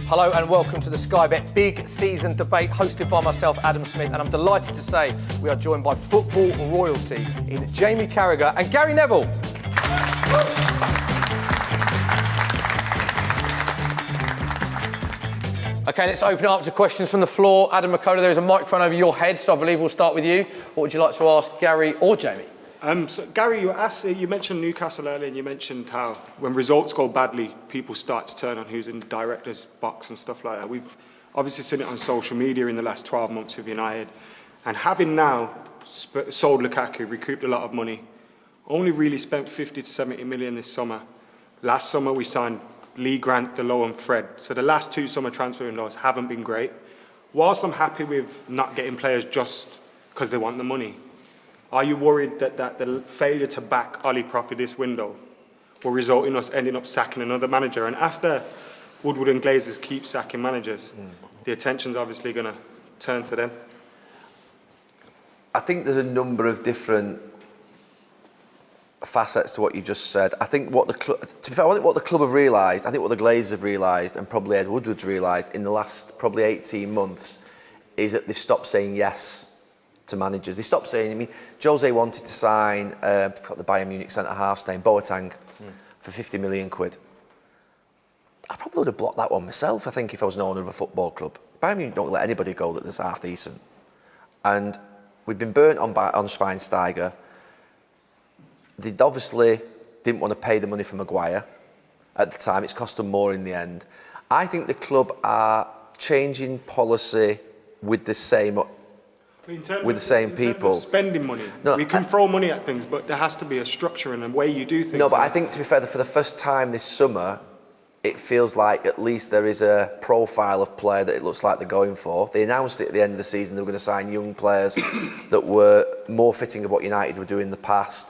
Hello and welcome to the Sky Bet Big Season Debate hosted by myself, Adam Smith, and I'm delighted to say we are joined by football royalty in Jamie Carragher and Gary Neville. Okay, let's open it up to questions from the floor. Adam Mckola, there is a microphone over your head, so I believe we'll start with you. What would you like to ask Gary or Jamie? So Gary, you mentioned Newcastle earlier, and you mentioned how when results go badly, people start to turn on who's in the director's box and stuff like that. We've obviously seen it on social media in the last 12 months with United, and having now sold Lukaku, recouped a lot of money, only really spent 50 to 70 million this summer. Last summer we signed Lee Grant, Delo and Fred. So the last two summer transfer windows haven't been great. Whilst I'm happy with not getting players just because they want the money, are you worried that the failure to back Ollie properly this window will result in us ending up sacking another manager? And after Woodward and Glazers keep sacking managers, the attention's obviously going to turn to them. I think there's a number of different facets to what you've just said. I think what the club have realised, I think what the Glazers have realised, and probably Ed Woodward's realised in the last probably 18 months, is that they've stopped saying yes to managers. They stopped saying, I mean, Jose wanted to sign, I forgot the Bayern Munich centre-half's name, Boateng, for 50 million quid. I probably would have blocked that one myself, I think, if I was an owner of a football club. Bayern Munich don't let anybody go that's half decent. And we've been burnt on Schweinsteiger. They obviously didn't want to pay the money for Maguire at the time. It's cost them more in the end. I think the club are changing policy with the same people. Spending money. No, we can throw money at things, but there has to be a structure and a way you do things. No, but I think, to be fair, for the first time this summer, it feels like at least there is a profile of player that it looks like they're going for. They announced it at the end of the season they were going to sign young players that were more fitting of what United were doing in the past.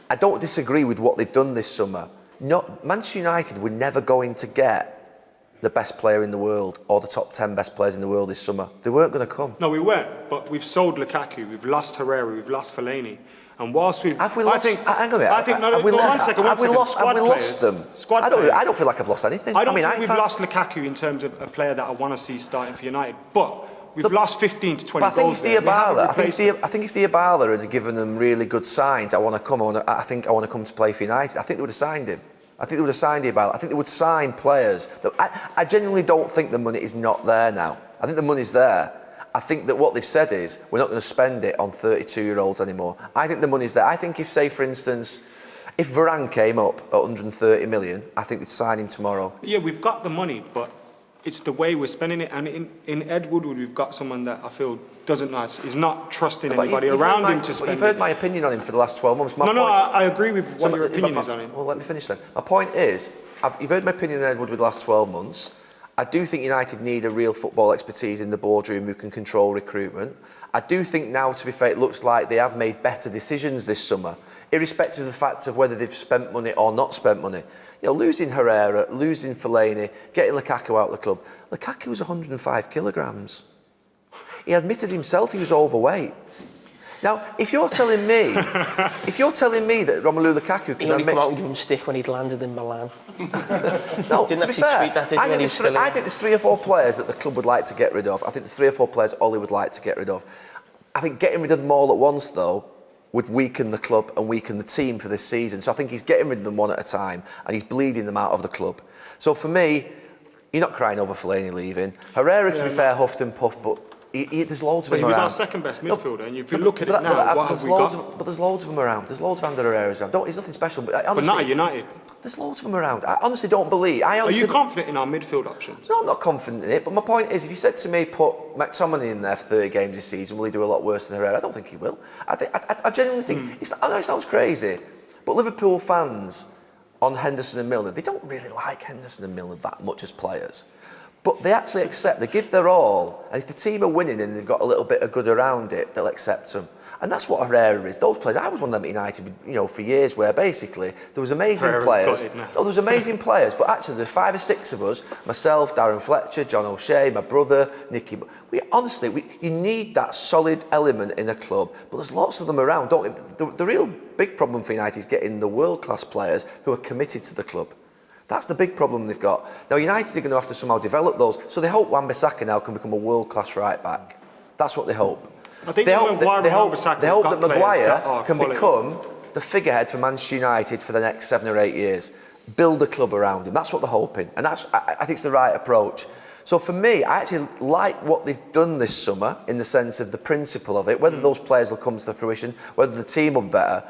I don't disagree with what they've done this summer. Manchester United were never going to get the best player in the world or the top 10 best players in the world this summer. They weren't going to come. No, we weren't. But we've sold Lukaku, we've lost Herrera, we've lost Fellaini. And whilst we've... Have we lost... Have we lost them? I don't feel like I've lost anything. I think we've lost Lukaku in terms of a player that I want to see starting for United. But we've lost 15 to 20 goals there. I think if Diabala had given them really good signs, I think I want to come to play for United, I think they would have signed him. I think they would have signed Diabala. I think they would sign players. I genuinely don't think the money is not there now. I think the money's there. I think that what they've said is, we're not going to spend it on 32-year-olds anymore. I think the money's there. I think if, say, for instance, if Varane came up at 130 million, I think they'd sign him tomorrow. Yeah, we've got the money, but it's the way we're spending it. And in Ed Woodward, we've got someone that I feel doesn't know, is not trusting anybody around him to spend it. You've heard my opinion on him for the last 12 months. I agree with what your opinion is on him. Well, let me finish then. My point is, you've heard my opinion on Ed Woodward the last 12 months. I do think United need a real football expertise in the boardroom who can control recruitment. I do think now, to be fair, it looks like they have made better decisions this summer, irrespective of the fact of whether they've spent money or not spent money. You know, losing Herrera, losing Fellaini, getting Lukaku out of the club. Lukaku was 105 kilograms. He admitted himself he was overweight. Now, if you're telling me that Romelu Lukaku can... He only come out and give him stick when he'd landed in Milan. No, to be fair, I think there's 3 or 4 players that the club would like to get rid of. I think there's 3 or 4 players Ollie would like to get rid of. I think getting rid of them all at once, though, would weaken the club and weaken the team for this season. So I think he's getting rid of them one at a time and he's bleeding them out of the club. So for me, you're not crying over Fellaini leaving. Herrera, to be fair, huffed and puffed, but there's loads of them around. He was our second best midfielder, and if you look at it now, what have we got? But there's loads of them around. There's loads of Ander Herreras around. He's nothing special, but honestly... But not at United. There's loads of them around. I honestly don't believe... Are you confident in our midfield options? No, I'm not confident in it, but my point is, if you said to me, put McTominay in there for 30 games this season, will he do a lot worse than Herrera? I don't think he will. I genuinely think... I know it sounds crazy, but Liverpool fans on Henderson and Milner, they don't really like Henderson and Milner that much as players. But they actually accept, they give their all, and if the team are winning and they've got a little bit of good around it, they'll accept them. And that's what Herrera is. Those players, I was one of them at United, you know, for years, where basically there was amazing players. There was amazing players, but actually there's 5 or 6 of us, myself, Darren Fletcher, John O'Shea, my brother, Nicky. You need that solid element in a club, but there's lots of them around. The real big problem for United is getting the world-class players who are committed to the club. That's the big problem they've got. Now, United are going to have to somehow develop those. So they hope Wan-Bissaka now can become a world-class right-back. That's what they hope. I think they hope that Maguire can quality. become the figurehead for Manchester United for the next 7 or 8 years. Build a club around him. That's what they're hoping. And I think it's the right approach. So for me, I actually like what they've done this summer in the sense of the principle of it, whether those players will come to fruition, whether the team will be better.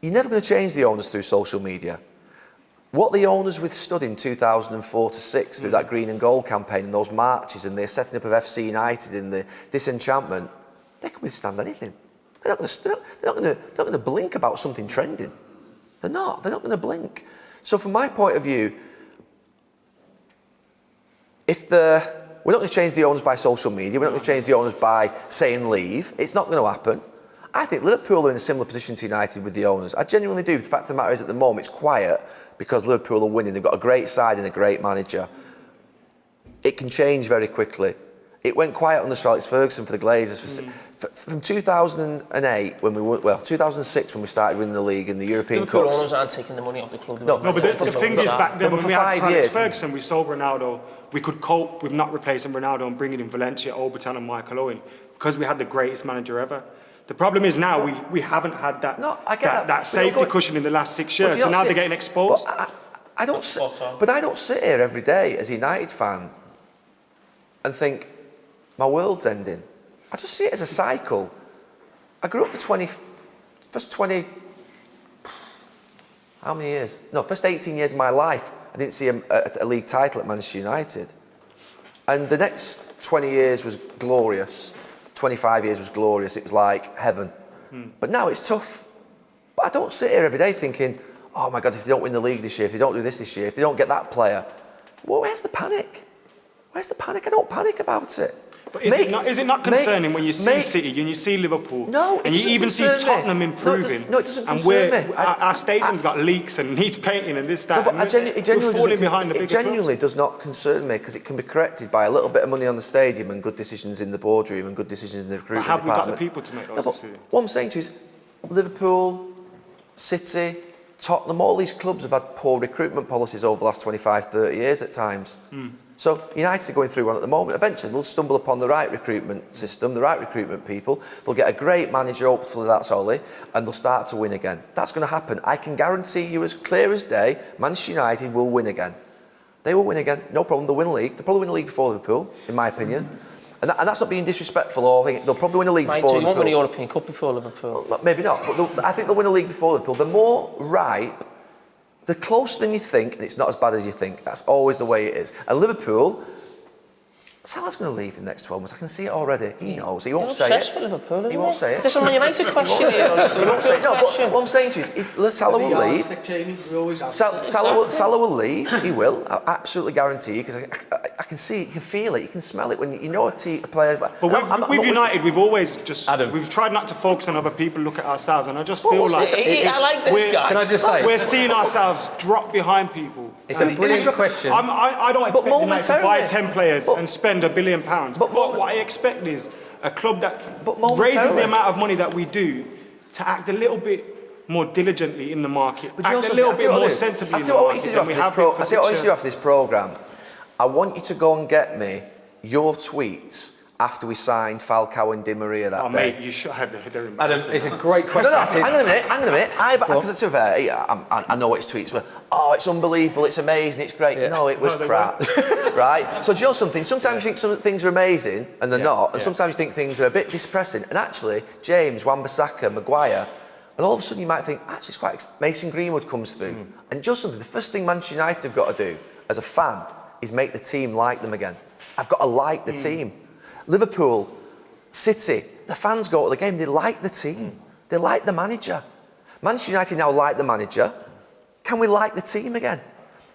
You're never going to change the owners through social media. What the owners withstood in 2004 to 6 through that green and gold campaign and those marches and the setting up of FC United and the disenchantment, they can withstand anything. They're not going to blink about something trending. They're not going to blink. So from my point of view, we're not going to change the owners by social media, we're not going to change the owners by saying leave. It's not going to happen. I think Liverpool are in a similar position to United with the owners. I genuinely do. The fact of the matter is at the moment it's quiet because Liverpool are winning. They've got a great side and a great manager. It can change very quickly. It went quiet under Sir Alex Ferguson for the Glazers from 2008 2006 when we started winning the league and the European Liverpool Cups. owners aren't taking the money off the club. No, but the thing is, back then when we had Sir Alex Ferguson, we sold Ronaldo. We could cope with not replacing Ronaldo and bringing in Valencia, Obertan and Michael Owen because we had the greatest manager ever. The problem is now we haven't had that safety cushion in the last 6 years, so now they're getting exposed. I don't sit here every day as a United fan and think my world's ending. I just see it as a cycle. I grew up for first 18 years of my life, I didn't see a league title at Manchester United. And the next 20 years was glorious. 25 years was glorious. It was like heaven. But now it's tough. But I don't sit here every day thinking, oh my God, if they don't win the league this year, if they don't do this year, if they don't get that player, well, where's the panic? Where's the panic? I don't panic about it. But is it not concerning when you see City and you see Liverpool and you even see Tottenham improving? No, it doesn't concern me. Our stadium's got leaks and needs painting and this, that. No, but it genuinely clubs. does not concern me because it can be corrected by a little bit of money on the stadium and good decisions in the boardroom and good decisions in the recruitment department. Have we got the people to make those decisions? What I'm saying to you is Liverpool, City, Tottenham, all these clubs have had poor recruitment policies over the last 25, 30 years at times. So United are going through one at the moment. Eventually they'll stumble upon the right recruitment system, the right recruitment people. They'll get a great manager, hopefully that's Ollie, and they'll start to win again. That's going to happen. I can guarantee you as clear as day, Manchester United will win again. They will win again, no problem. They'll win the league. They'll probably win the league before Liverpool, in my opinion. And that's not being disrespectful or anything. They'll probably win a league before Liverpool. You won't win a European Cup before Liverpool. Well, maybe not, but I think they'll win a league before Liverpool. They're more ripe, they're closer than you think, and it's not as bad as you think. That's always the way it is. And Liverpool, Salah's going to leave in the next 12 months. I can see it already. He knows. He won't say it. Liverpool, he won't say it. Is this a Man United question here? He won't say it. No, but what I'm saying to you is Salah will leave. Salah will leave. He will. I absolutely guarantee you because I can see it, you can feel it, you can smell it when you know a players like. But with United, we've always just we've tried not to focus on other people, look at ourselves, and I just feel like I like this guy. Can I just say we're seeing ourselves drop behind people. It's a brilliant question. I don't expect United to buy 10 players and spend £1 billion. But what I expect is a club that raises the amount of money that we do to act a little bit more diligently in the market, act a little bit more sensibly in the market than we have been for 6 years. I want you to do after this programme. I want you to go and get me your tweets after we signed Falcao and Di Maria that day. Mate, you should have the Adam, it's a great question. No, hang on a minute. Because to be fair, I know what his tweets were. Oh, it's unbelievable, it's amazing, it's great. Yeah. No, it was crap. Right? So do you know something? Sometimes you think some things are amazing and they're not, and sometimes you think things are a bit depressing. And actually, James, Wan-Bissaka, Maguire, and all of a sudden you might think, actually, it's quite. Mason Greenwood comes through. And just something, the first thing Manchester United have got to do as a fan is make the team like them again. I've got to like the team. Liverpool, City, the fans go to the game, they like the team. They like the manager. Manchester United now like the manager. Can we like the team again?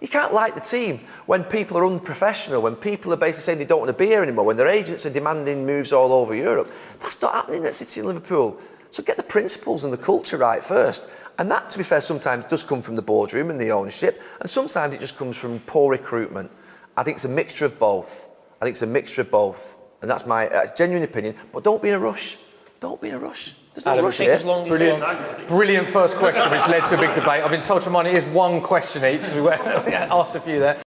You can't like the team when people are unprofessional, when people are basically saying they don't want to be here anymore, when their agents are demanding moves all over Europe. That's not happening at City and Liverpool. So get the principles and the culture right first. And that, to be fair, sometimes does come from the boardroom and the ownership, and sometimes it just comes from poor recruitment. I think it's a mixture of both. And that's my genuine opinion. But don't be in a rush. don't be in a rush. There's no Adam, rush Think here. as long as Brilliant. Brilliant first question, which led to a big debate. I've been told to mind it is one question each, so we asked a few there.